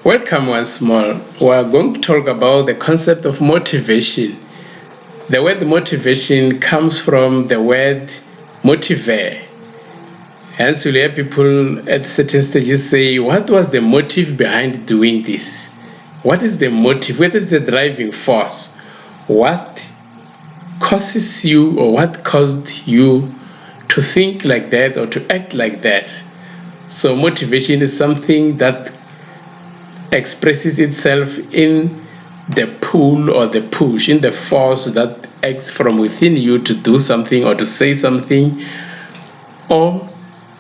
Welcome once more. We are going to talk about the concept of motivation. The word motivation comes from the word motive. Hence, you'll hear people at certain stages say, what was the motive behind doing this? What is the motive? What is the driving force? What causes you or what caused you to think like that or to act like that? So motivation is something that expresses itself in the pull or the push, in the force that acts from within you to do something or to say something or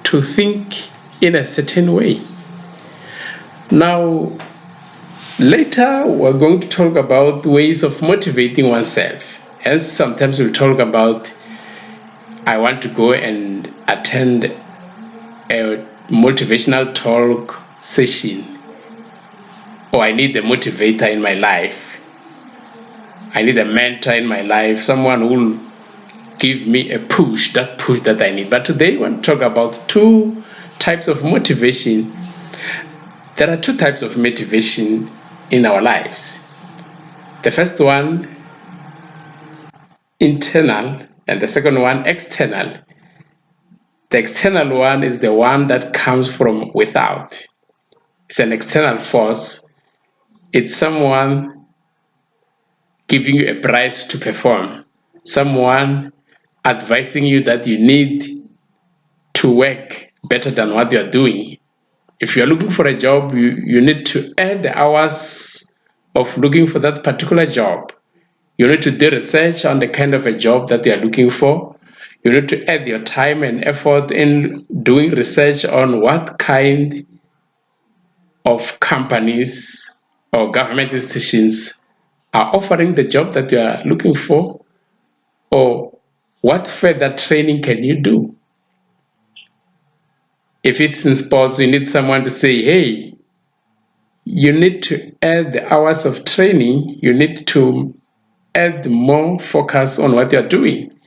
to think in a certain way. Now, later we're going to talk about ways of motivating oneself. Hence, sometimes we'll talk about I want to go and attend a motivational talk session, or I need a motivator in my life. I need a mentor in my life, someone who will give me a push that I need. But today I want to talk about two types of motivation. There are two types of motivation in our lives. The first one, internal, and the second one, external. The external one is the one that comes from without. It's an external force. It's someone giving you a prize to perform, someone advising you that you need to work better than what you're doing. If you're looking for a job, you need to add the hours of looking for that particular job. You need to do research on the kind of a job that you're looking for. You need to add your time and effort in doing research on what kind of companies or government institutions are offering the job that you are looking for, or what further training can you do. If it's in sports, you need someone to say, hey, you need to add the hours of training, you need to add more focus on what you're doing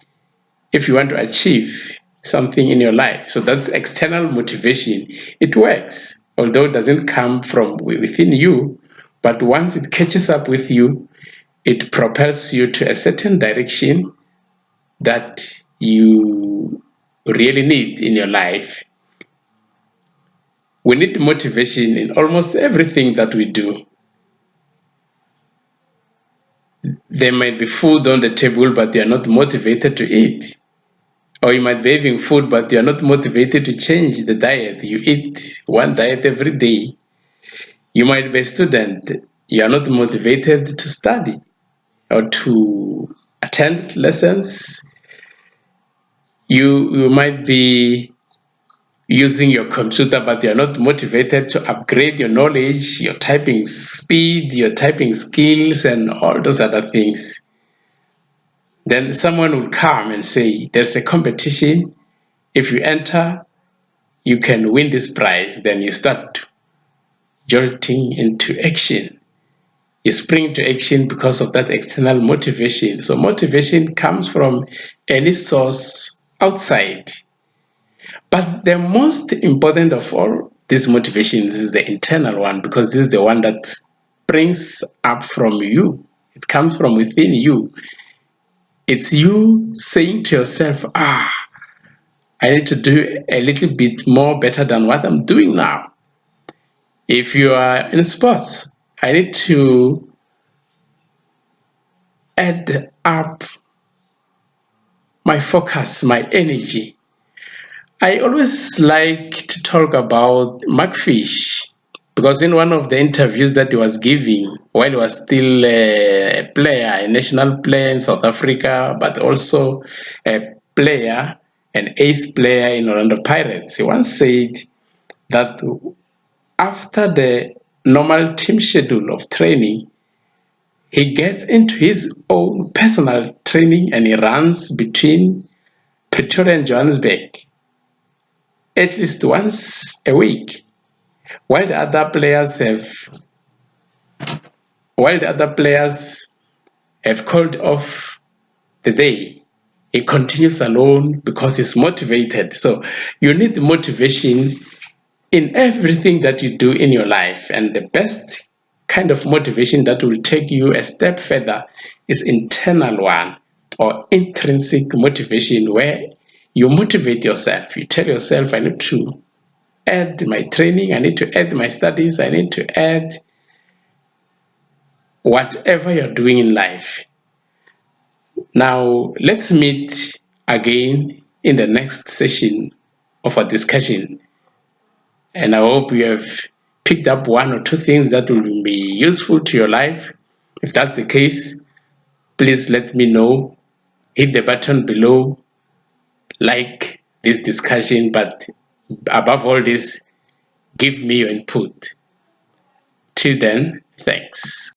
if you want to achieve something in your life. So that's external motivation. It works, although it doesn't come from within you, but once it catches up with you, it propels you to a certain direction that you really need in your life. We need motivation in almost everything that we do. There might be food on the table, but you are not motivated to eat. Or you might be having food, but you are not motivated to change the diet. You eat one diet every day. You might be a student. You are not motivated to study or to attend lessons. You might be using your computer, but you're not motivated to upgrade your knowledge, your typing speed, your typing skills, and all those other things. Then someone will come and say, there's a competition. If you enter, you can win this prize. Then you start jolting into action. You spring to action because of that external motivation. So motivation comes from any source outside. But the most important of all these motivations is the internal one, because this is the one that springs up from you. It comes from within you. It's you saying to yourself, I need to do a little bit more better than what I'm doing now. If you are in sports, I need to add up my focus, my energy. I always like to talk about Mark Fish, because in one of the interviews that he was giving while he was still a player, a national player in South Africa, but also a player, an ace player in Orlando Pirates, he once said that after the normal team schedule of training, he gets into his own personal training and he runs between Pretoria and Johannesburg at least once a week, while the other players have called off the day. He continues alone because he's motivated. So you need motivation in everything that you do in your life. And the best kind of motivation that will take you a step further is internal one, or intrinsic motivation, where you motivate yourself. You tell yourself, I need to add my training, I need to add my studies, I need to add whatever you're doing in life. Now, let's meet again in the next session of our discussion. And I hope you have picked up one or two things that will be useful to your life. If that's the case, please let me know. Hit the button below, like this discussion, but above all this, give me your input. Till then, thanks.